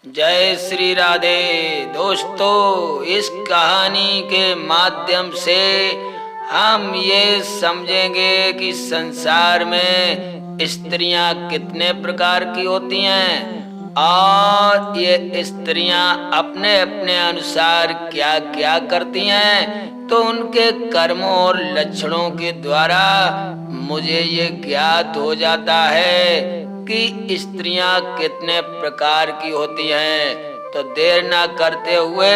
जय श्री राधे। दोस्तों, इस कहानी के माध्यम से हम ये समझेंगे कि संसार में स्त्रियां कितने प्रकार की होती हैं और ये स्त्रियां अपने अपने अनुसार क्या क्या करती हैं। तो उनके कर्मों और लक्षणों के द्वारा मुझे ये ज्ञात हो जाता है कि स्त्रियां कितने प्रकार की होती हैं। तो देर ना करते हुए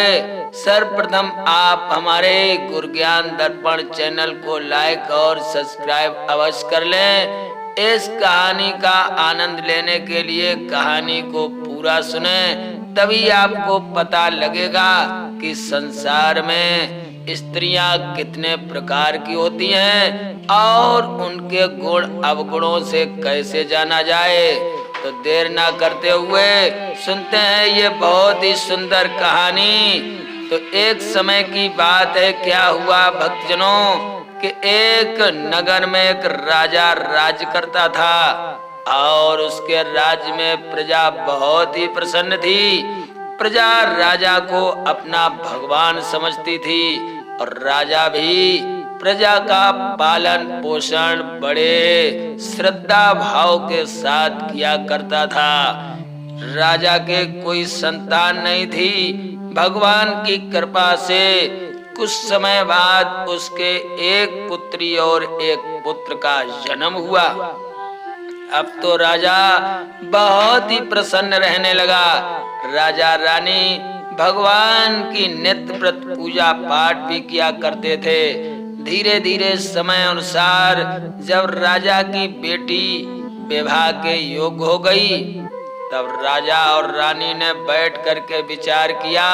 सर्वप्रथम आप हमारे गुरु ज्ञान दर्पण चैनल को लाइक और सब्सक्राइब अवश्य कर लें। इस कहानी का आनंद लेने के लिए कहानी को पूरा सुने, तभी आपको पता लगेगा कि संसार में स्त्रियां कितने प्रकार की होती हैं और उनके गुण अवगुणों से कैसे जाना जाए। तो देर ना करते हुए सुनते हैं ये बहुत ही सुंदर कहानी। तो एक समय की बात है, क्या हुआ भक्तजनों कि एक नगर में एक राजा राज करता था और उसके राज्य में प्रजा बहुत ही प्रसन्न थी। प्रजा राजा को अपना भगवान समझती थी और राजा भी प्रजा का पालन पोषण बड़े श्रद्धा भाव के साथ किया करता था। राजा के कोई संतान नहीं थी। भगवान की कृपा से कुछ समय बाद उसके एक पुत्री और एक पुत्र का जन्म हुआ। अब तो राजा बहुत ही प्रसन्न रहने लगा। राजा रानी भगवान की नित्य प्रति पूजा पाठ भी किया करते थे। धीरे धीरे समय अनुसार जब राजा की बेटी विवाह के योग्य हो गई, तब राजा और रानी ने बैठ करके विचार किया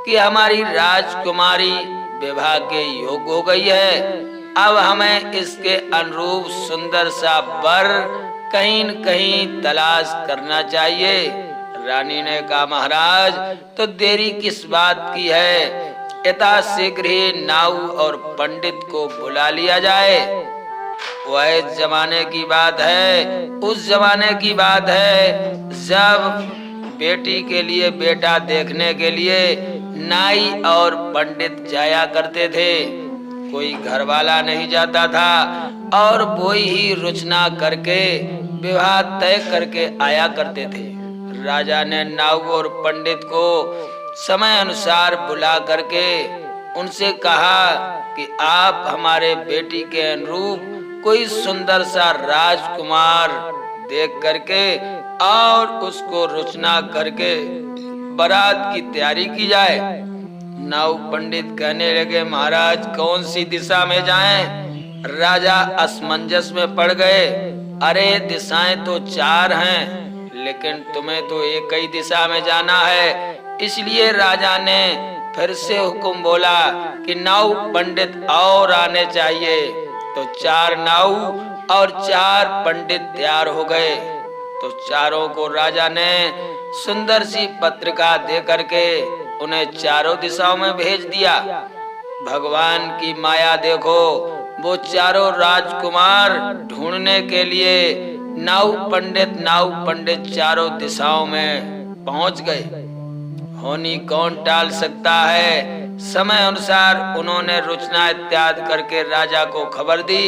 कि हमारी राजकुमारी विवाह के योग्य हो गई है, अब हमें इसके अनुरूप सुंदर सा वर कहीं न कहीं तलाश करना चाहिए। रानी ने कहा, महाराज तो देरी किस बात की है, यथाशीघ्र ही नाऊ और पंडित को बुला लिया जाए। वह जमाने की बात है, उस जमाने की बात है जब बेटी के लिए बेटा देखने के लिए नाई और पंडित जाया करते थे। कोई घर वाला नहीं जाता था और वो ही रुचना करके विवाह तय करके आया करते थे। राजा ने नाऊ और पंडित को समय अनुसार बुला करके उनसे कहा कि आप हमारे बेटी के अनुरूप कोई सुंदर सा राजकुमार देख करके और उसको रुचना करके बारात की तैयारी की जाए। नाऊ पंडित कहने लगे, महाराज कौन सी दिशा में जाएं? राजा असमंजस में पड़ गए। अरे दिशाएं तो चार हैं, लेकिन तुम्हें तो एक ही दिशा में जाना है। इसलिए राजा ने फिर से हुक्म बोला कि नाऊ पंडित और आने चाहिए। तो 4 नाऊ और 4 पंडित तैयार हो गए। तो चारों को राजा ने सुंदर सी पत्रिका दे करके उन्हें चारों दिशाओं में भेज दिया। भगवान की माया देखो, वो चारों राजकुमार ढूंढने के लिए नाऊ पंडित चारों दिशाओं में पहुंच गए। होनी कौन टाल सकता है। समय अनुसार उन्होंने रुचना इत्यादि करके राजा को खबर दी,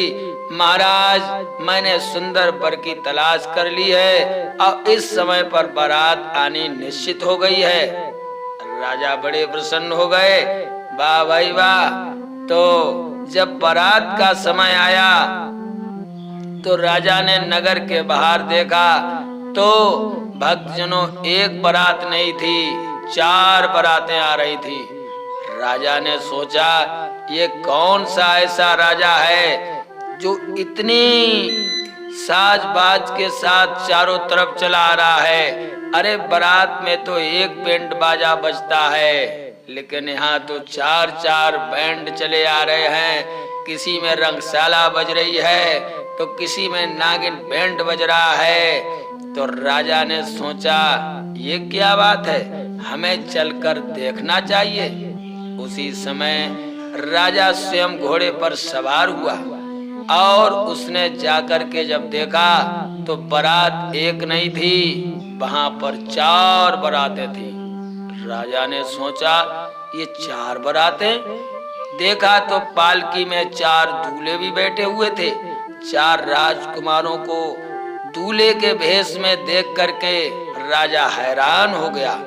महाराज मैंने सुंदर वर की तलाश कर ली है और इस समय पर बारात आनी निश्चित हो गई है। राजा बड़े प्रसन्न हो गए, वाह भाई वाह। तो जब बारात का समय आया तो राजा ने नगर के बाहर देखा तो भक्तजनों एक बारात नहीं थी, 4 बारातें आ रही थी। राजा ने सोचा ये कौन सा ऐसा राजा है जो इतनी साज बाज के साथ चारों तरफ चला आ रहा है। अरे बारात में तो एक बैंड बाजा बजता है, लेकिन यहाँ तो 4 बैंड चले आ रहे हैं। किसी में रंगशाला बज रही है तो किसी में नागिन बैंड बज रहा है। तो राजा ने सोचा ये क्या बात है, हमें चलकर देखना चाहिए। उसी समय राजा स्वयं घोड़े पर सवार हुआ और उसने जाकर के जब देखा तो बारात एक नहीं थी, वहां पर 4 बारातें थी। राजा ने सोचा ये 4 बारातें, देखा तो पालकी में 4 दूल्हे भी बैठे हुए थे। 4 राजकुमारों को दूल्हे के भेष में देख करके राजा हैरान हो गया।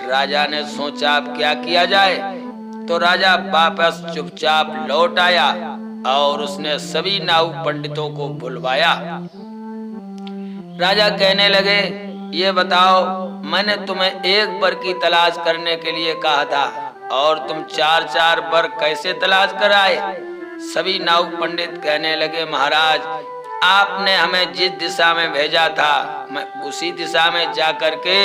राजा ने सोचा अब क्या किया जाए, तो राजा वापस चुपचाप लौट आया और उसने सभी नाऊ पंडितों को बुलवाया। राजा कहने लगे, ये बताओ, मैंने तुम्हें एक वर की तलाश करने के लिए कहा था और तुम 4-4 वर कैसे तलाश कर आए? सभी नाऊ पंडित कहने लगे, महाराज आपने हमें जिस दिशा में भेजा था मैं उसी दिशा में जाकर के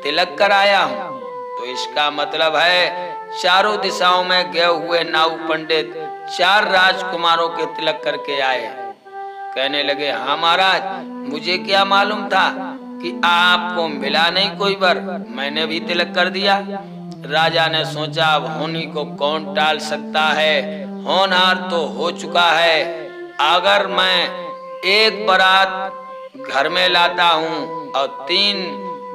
तिलक कर आया हूँ। तो इसका मतलब है चारों दिशाओं में गए हुए नाऊ पंडित 4 राजकुमारों के तिलक करके आए। कहने लगे, हाँ महाराज, मुझे क्या मालूम था कि आपको मिला नहीं कोई वर, मैंने भी तिलक कर दिया। राजा ने सोचा अब होनी को कौन टाल सकता है, होनहार तो हो चुका है। अगर मैं एक बारात घर में लाता हूँ और 3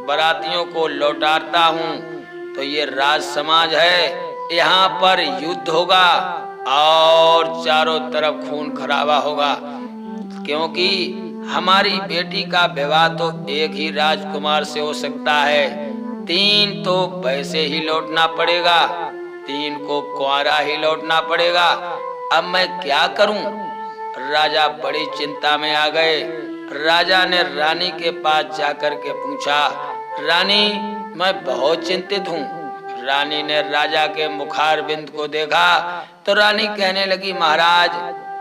बारातियों को लौटाता हूँ तो ये राज समाज है, यहाँ पर युद्ध होगा और चारों तरफ खून खराबा होगा, क्योंकि हमारी बेटी का विवाह तो एक ही राजकुमार से हो सकता है। 3 तो वैसे ही लौटना पड़ेगा, 3 को कुंवारा ही लौटना पड़ेगा। अब मैं क्या करूं? राजा बड़ी चिंता में आ गए। राजा ने रानी के पास जाकर के पूछा, रानी मैं बहुत चिंतित हूँ। रानी ने राजा के मुखारबिंद को देखा तो रानी कहने लगी, महाराज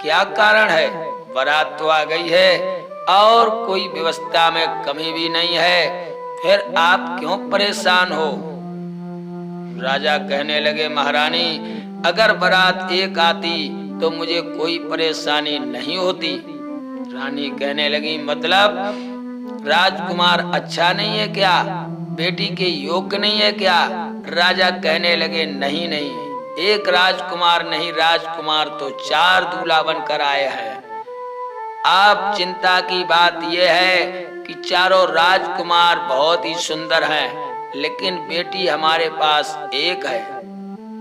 क्या कारण है? बारात तो आ गई है और कोई व्यवस्था में कमी भी नहीं है, फिर आप क्यों परेशान हो? राजा कहने लगे, महारानी अगर बारात एक आती तो मुझे कोई परेशानी नहीं होती। रानी कहने लगी, मतलब राजकुमार अच्छा नहीं है क्या? बेटी के योग्य नहीं है क्या? राजा कहने लगे, नहीं नहीं, एक राजकुमार नहीं, राजकुमार तो 4 दूल्हा बनकर आए हैं। आप चिंता की बात यह है कि चारों राजकुमार बहुत ही सुंदर हैं, लेकिन बेटी हमारे पास एक है।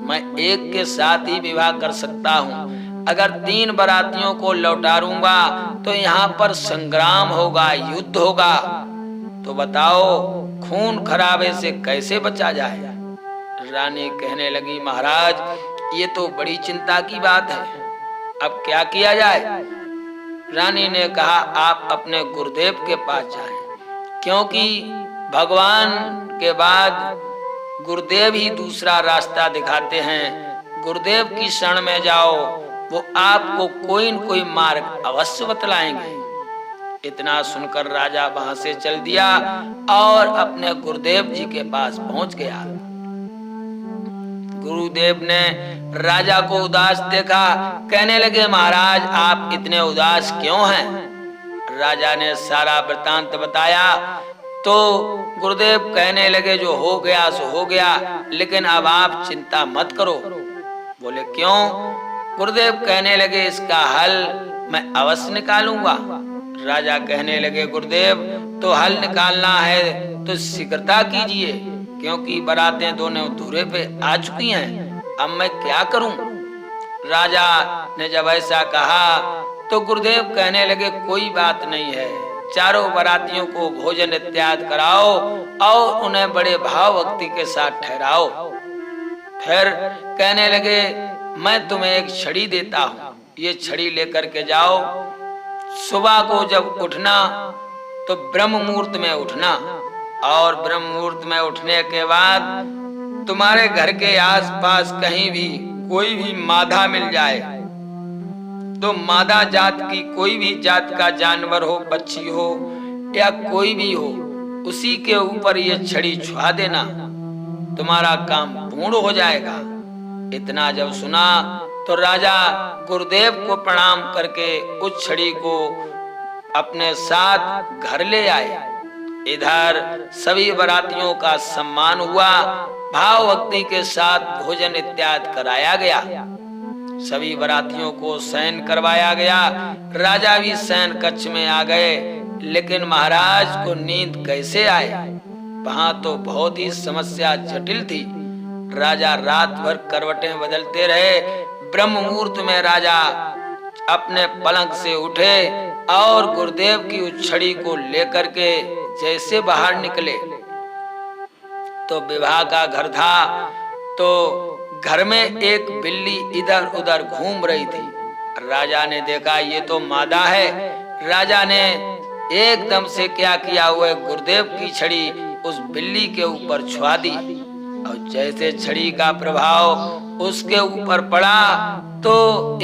मैं एक के साथ ही विवाह कर सकता हूँ। अगर 3 बारातियों को लौटारूंगा तो यहाँ पर संग्राम होगा, युद्ध होगा। तो बताओ खून खराबे से कैसे बचा जाए? रानी कहने लगी, महाराज ये तो बड़ी चिंता की बात है, अब क्या किया जाए? रानी ने कहा, आप अपने गुरुदेव के पास जाएं, क्योंकि भगवान के बाद गुरुदेव ही दूसरा रास्ता दिखाते हैं। गुरुदेव की शरण में जाओ, वो आपको कोई न कोई मार्ग अवश्य बतलाएंगे। इतना सुनकर राजा वहां से चल दिया और अपने गुरुदेव जी के पास पहुंच गया। गुरुदेव ने राजा को उदास देखा, कहने लगे, महाराज आप इतने उदास क्यों हैं? राजा ने सारा वृतांत बताया तो गुरुदेव कहने लगे, जो हो गया सो हो गया, लेकिन अब आप चिंता मत करो। बोले क्यों? गुरुदेव कहने लगे, इसका हल मैं अवश्य निकालूंगा। राजा कहने लगे, गुरुदेव तो हल निकालना है तो शीघ्रता कीजिए, क्योंकि बारातें दोनों धुरे पे आ चुकी हैं, अब मैं क्या करूं? राजा ने जब ऐसा कहा तो गुरुदेव कहने लगे, कोई बात नहीं है, चारों बारातियों को भोजन इत्यादि कराओ और उन्हें बड़े भाव भक्ति के साथ ठहराओ। फिर कहने लगे, मैं तुम्हें एक छड़ी देता हूँ, ये छड़ी लेकर के जाओ। सुबह को जब उठना तो ब्रह्म मुहूर्त में उठना, और ब्रह्म मुहूर्त में उठने के बाद तुम्हारे घर के आसपास कहीं भी कोई भी मादा मिल जाए तो मादा जात की कोई भी जात का जानवर हो, पक्षी हो या कोई भी हो, उसी के ऊपर ये छड़ी छुआ देना, तुम्हारा काम पूर्ण हो जाएगा। इतना जब सुना तो राजा गुरुदेव को प्रणाम करके उस छड़ी को अपने साथ घर ले आए। इधर सभी बारातियों का सम्मान हुआ, भाव भक्ति के साथ भोजन इत्यादि कराया गया, सभी बारातियों को शयन करवाया गया। राजा भी शयन कक्ष में आ गए, लेकिन महाराज को नींद कैसे आए? वहां तो बहुत ही समस्या जटिल थी। राजा रात भर करवटें बदलते रहे। ब्रह्म मुहूर्त में राजा अपने पलंग से उठे और गुरुदेव की उस छड़ी को लेकर के जैसे बाहर निकले तो विवाह का घर था, तो घर में एक बिल्ली इधर उधर घूम रही थी। राजा ने देखा ये तो मादा है। राजा ने एकदम से क्या किया, हुआ गुरुदेव की छड़ी उस बिल्ली के ऊपर छुआ दी और जैसे छड़ी का प्रभाव उसके ऊपर पड़ा तो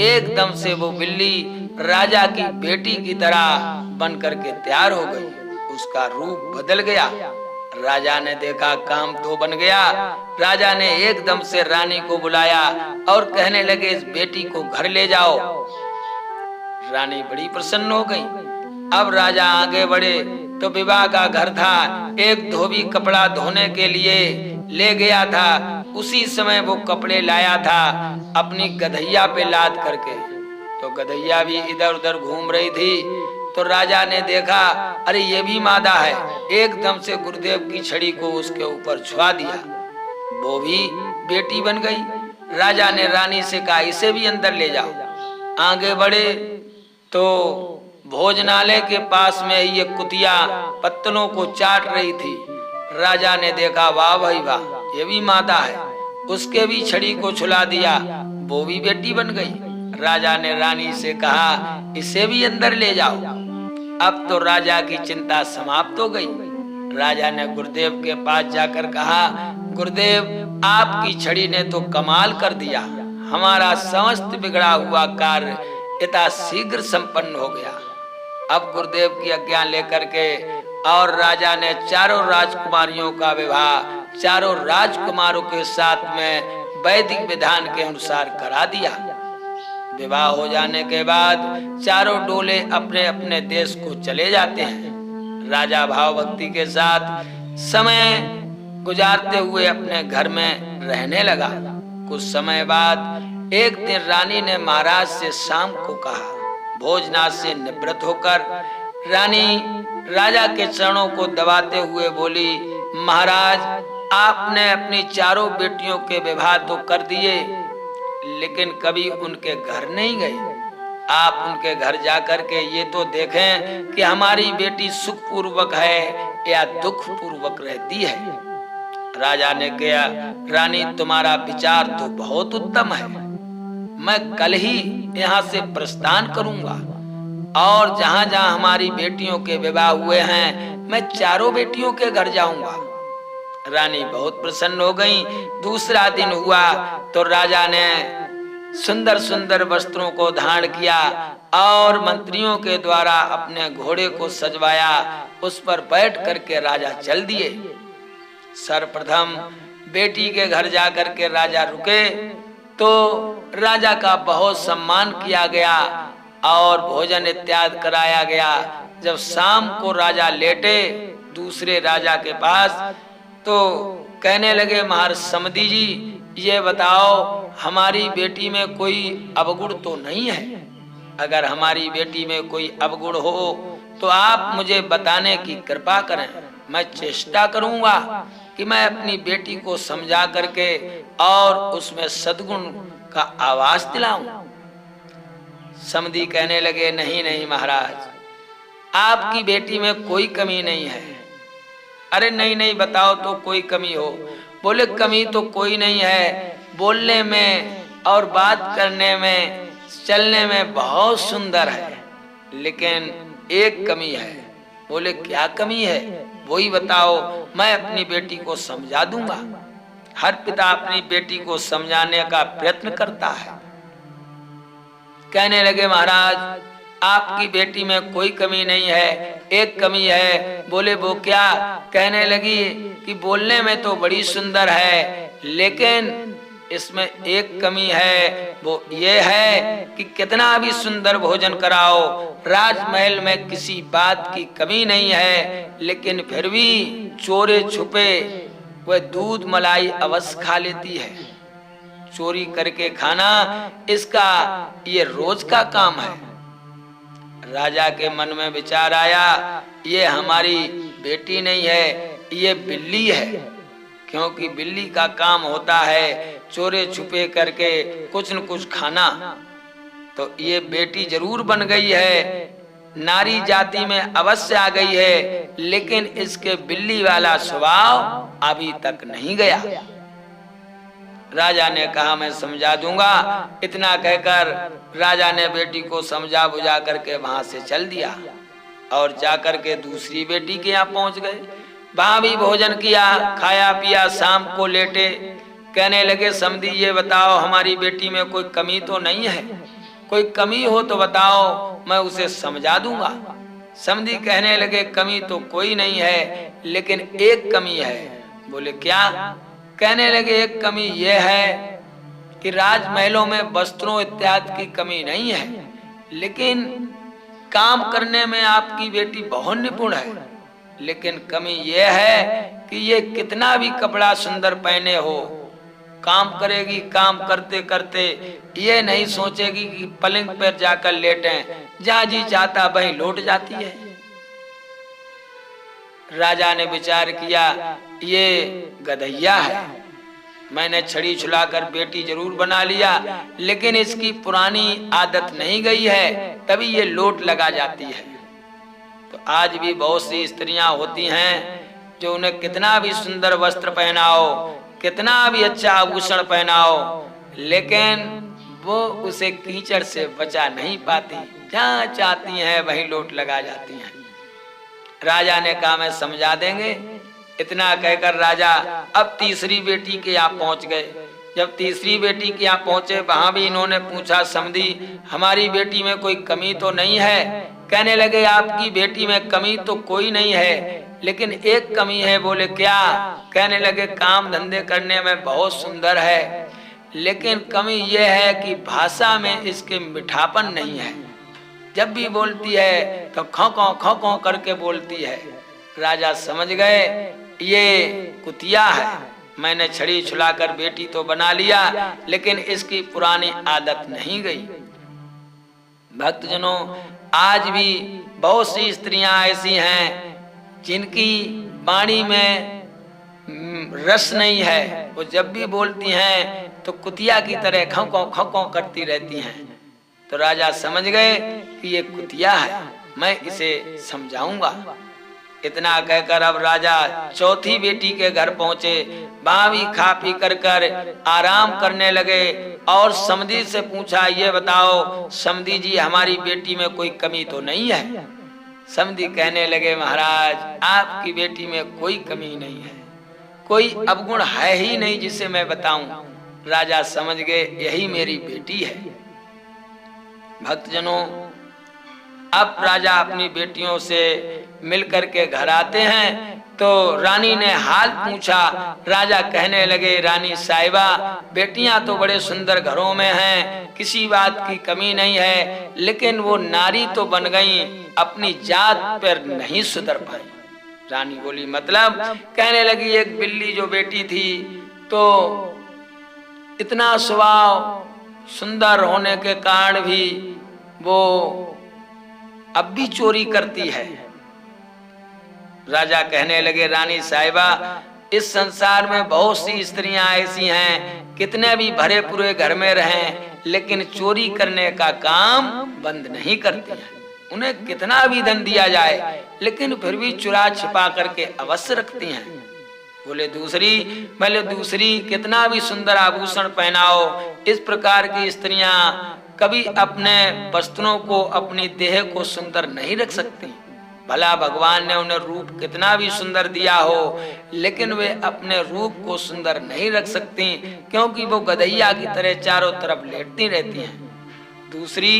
एकदम से वो बिल्ली राजा की बेटी की तरह बन करके तैयार हो गई। उसका रूप बदल गया। राजा ने देखा काम तो बन गया। राजा ने एकदम से रानी को बुलाया और कहने लगे इस बेटी को घर ले जाओ। रानी बड़ी प्रसन्न हो गई। अब राजा आगे बढ़े तो विवाह का घर था। एक धोबी कपड़ा धोने के लिए ले गया था। उसी समय वो कपड़े लाया था अपनी गधैया पे लाद करके, तो गधैया भी इधर उधर घूम रही थी। तो राजा ने देखा अरे ये भी मादा है। एकदम से गुरुदेव की छड़ी को उसके ऊपर छुआ दिया, वो भी बेटी बन गई। राजा ने रानी से कहा इसे भी अंदर ले जाओ। आगे बढ़े तो भोजनालय के पास में ये कुतिया पत्तलों को चाट रही थी। राजा ने देखा वाह भाई वाह ये भी मादा है। उसके भी छड़ी को छुला दिया, वो भी बेटी बन गई। राजा ने रानी से कहा इसे भी अंदर ले जाओ। अब तो राजा की चिंता समाप्त हो गई। राजा ने गुरुदेव के पास जाकर कहा गुरुदेव आपकी छड़ी ने तो कमाल कर दिया। हमारा समस्त बिगड़ा हुआ कार्य इतना शीघ्र संपन्न हो गया। अब गुरुदेव की आज्ञा लेकर के और राजा ने चारों राजकुमारियों का विवाह चारों राजकुमारों के साथ में वैदिक विधान के अनुसार करा दिया। विवाह हो जाने के बाद चारों डोले अपने अपने देश को चले जाते हैं। राजा भाव भक्ति के साथ समय गुजारते हुए अपने घर में रहने लगा। कुछ समय बाद एक दिन रानी ने महाराज से शाम को कहा। भोजनाथ से निवृत्त होकर रानी राजा के चरणों को दबाते हुए बोली महाराज आपने अपनी चारों बेटियों के विवाह तो कर दिए लेकिन कभी उनके घर नहीं गए। आप उनके घर जाकर के ये तो देखें कि हमारी बेटी सुख पूर्वक है या दुख पूर्वक रहती है। राजा ने कहा रानी तुम्हारा विचार तो बहुत उत्तम है। मैं कल ही यहाँ से प्रस्थान करूंगा और जहाँ जहाँ हमारी बेटियों के विवाह हुए हैं मैं चारों बेटियों के घर जाऊंगा। रानी बहुत प्रसन्न हो गई। दूसरा दिन हुआ तो राजा ने सुंदर सुंदर वस्त्रों को धारण किया और मंत्रियों के द्वारा अपने घोड़े को सजवाया। उस पर बैठ करके राजा चल दिए। सर्वप्रथम बेटी के घर जाकर के राजा रुके तो राजा का बहुत सम्मान किया गया और भोजन इत्यादि कराया गया। जब शाम को राजा लेटे दूसरे राजा के पास तो कहने लगे महाराज समधी जी ये बताओ हमारी बेटी में कोई अवगुण तो नहीं है? अगर हमारी बेटी में कोई अवगुण हो तो आप मुझे बताने की कृपा करें। मैं चेष्टा करूंगा कि मैं अपनी बेटी को समझा करके और उसमें सद्गुण का आवास दिलाऊं। समधी कहने लगे नहीं नहीं महाराज आपकी बेटी में कोई कमी नहीं है। अरे नहीं नहीं बताओ तो कोई कमी हो। बोले कमी तो कोई नहीं है, बोलने में और बात करने में चलने में बहुत सुंदर है लेकिन एक कमी है। बोले क्या कमी है वही बताओ मैं अपनी बेटी को समझा दूंगा। हर पिता अपनी बेटी को समझाने का प्रयत्न करता है। कहने लगे महाराज आपकी बेटी में कोई कमी नहीं है, एक कमी है। बोले वो क्या? कहने लगी कि बोलने में तो बड़ी सुंदर है लेकिन इसमें एक कमी है, वो ये है कि कितना भी सुंदर भोजन कराओ राजमहल में किसी बात की कमी नहीं है लेकिन फिर भी चोरे छुपे वह दूध मलाई अवश्य खा लेती है। चोरी करके खाना इसका ये रोज का काम है। राजा के मन में विचार आया ये हमारी बेटी नहीं है, ये बिल्ली है, क्योंकि बिल्ली का काम होता है चोरे छुपे करके कुछ न कुछ खाना। तो ये बेटी जरूर बन गई है, नारी जाति में अवश्य आ गई है, लेकिन इसके बिल्ली वाला स्वभाव अभी तक नहीं गया। राजा ने कहा मैं समझा दूंगा। इतना कहकर राजा ने बेटी को समझा बुझा करके वहां से चल दिया और जाकर के दूसरी बेटी के यहाँ पहुंच गए। वहां भी भोजन किया, खाया पिया, शाम को लेटे। कहने लगे समधी ये बताओ हमारी बेटी में कोई कमी तो नहीं है, कोई कमी हो तो बताओ, मैं उसे समझा दूंगा। समधी कहने लगे कमी तो कोई नहीं है, लेकिन एक कमी है। बोले क्या? कहने लगे एक कमी यह है कि राजमहलों में वस्त्रों इत्यादि की कमी नहीं है, लेकिन काम करने में आपकी बेटी बहुत निपुण है, लेकिन कमी यह है कि ये कितना भी कपड़ा सुंदर पहने हो, काम करेगी, काम करते करते ये नहीं सोचेगी कि पलंग पर जाकर लेटें, जहां जी चाहता वहीं लौट जाती है। राजा ने विचार किया ये गधैया है, मैंने छड़ी छुलाकर बेटी जरूर बना लिया, लेकिन इसकी पुरानी आदत नहीं गई है, तभी ये लोट लगा जाती है। तो आज भी बहुत सी स्त्रियां होती हैं जो उन्हें कितना भी सुंदर वस्त्र पहनाओ, कितना भी अच्छा आभूषण पहनाओ, लेकिन वो उसे कीचड़ से बचा नहीं पाती, जहां चाहती हैं वहीं लोट लगा जाती हैं। राजा ने कहा मैं समझा देंगे। इतना कहकर राजा अब तीसरी बेटी के यहाँ पहुंच गए। जब तीसरी बेटी के यहाँ पहुंचे, वहां भी इन्होंने पूछा समधी हमारी बेटी में कोई कमी तो नहीं है? कहने लगे आपकी बेटी में कमी तो कोई नहीं है, लेकिन एक कमी है। बोले क्या? कहने लगे काम धंधे करने में बहुत सुंदर है, लेकिन कमी यह है कि भाषा में इसके मिठापन नहीं है। जब भी बोलती है तो खौ करके बोलती है। राजा समझ गए ये कुतिया है, मैंने छड़ी छुलाकर बेटी तो बना लिया, लेकिन इसकी पुरानी आदत नहीं गई। भक्तजनों, आज भी बहुत सी स्त्रियां ऐसी हैं जिनकी वाणी में रस नहीं है, वो जब भी बोलती हैं तो कुतिया की तरह खौ करती रहती हैं। तो राजा समझ गए कि ये कुतिया है, मैं इसे समझाऊंगा। इतना कहकर अब राजा चौथी बेटी के घर पहुंचे। वहां भी खा पी कर आराम करने लगे और समधी से पूछा ये बताओ समधी जी हमारी बेटी में कोई कमी तो नहीं है? समधी कहने लगे महाराज आपकी बेटी में कोई कमी नहीं है, कोई अवगुण है ही नहीं जिसे मैं बताऊं। राजा समझ गए यही मेरी बेटी है। भक्तजनों, अब राजा अपनी बेटियों से मिलकर के घर आते हैं तो रानी ने हाल पूछा। राजा कहने लगे रानी साहिबा बेटियां तो बड़े सुंदर घरों में हैं, किसी बात की कमी नहीं है, लेकिन वो नारी तो बन गई, अपनी जात पर नहीं सुधर पाई। रानी बोली मतलब? कहने लगी एक बिल्ली जो बेटी थी तो इतना स्वभाव सुंदर होने के कारण भी वो अब भी चोरी करती है। राजा कहने लगे रानी साहिबा इस संसार में बहुत सी स्त्रियां ऐसी हैं, कितने भी भरे पूरे घर में रहें लेकिन चोरी करने का काम बंद नहीं करती हैं। उन्हें कितना भी धन दिया जाए लेकिन फिर भी चुरा छिपा करके अवश्य रखती हैं। बोले दूसरी, भले दूसरी कितना भी सुंदर आभूषण पहनाओ, इस प्रकार की स्त्रियां कभी अपने वस्त्रों को, अपनी देह को सुंदर नहीं रख सकती। भला भगवान ने उन्हें रूप कितना भी सुंदर दिया हो, लेकिन वे अपने रूप को सुंदर नहीं रख सकती, क्योंकि वो गधैया की तरह चारों तरफ लेटती रहती हैं। दूसरी,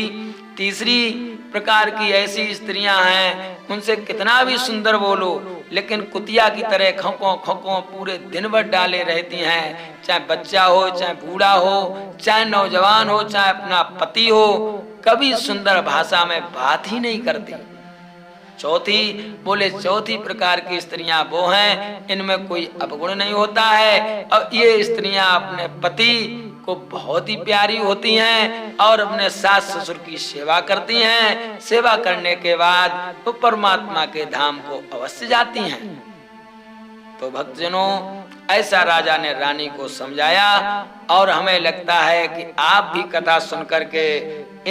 तीसरी प्रकार की ऐसी स्त्रियां हैं, उनसे कितना भी सुंदर बोलो, लेकिन कुतिया की तरह खौं पूरे दिन भर डाले रहती हैं। चाहे बच्चा हो, चाहे बूढ़ा हो, चाहे नौजवान हो, चाहे अपना पति हो, कभी सुंदर भाषा में बात ही नहीं करती। चौथी, बोले चौथी प्रकार की स्त्रियां वो हैं इनमें कोई अवगुण नहीं होता है, और ये स्त्रियां अपने पति को बहुत ही प्यारी होती हैं और अपने सास ससुर की सेवा करती हैं। सेवा करने के बाद वो परमात्मा के धाम को अवश्य जाती हैं। तो भक्तजनों, ऐसा राजा ने रानी को समझाया और हमें लगता है कि आप भी कथा सुनकर के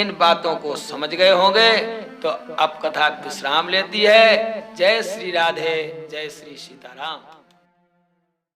इन बातों को समझ गए होंगे। तो अब कथा विश्राम लेती है। जय श्री राधे, जय श्री सीताराम।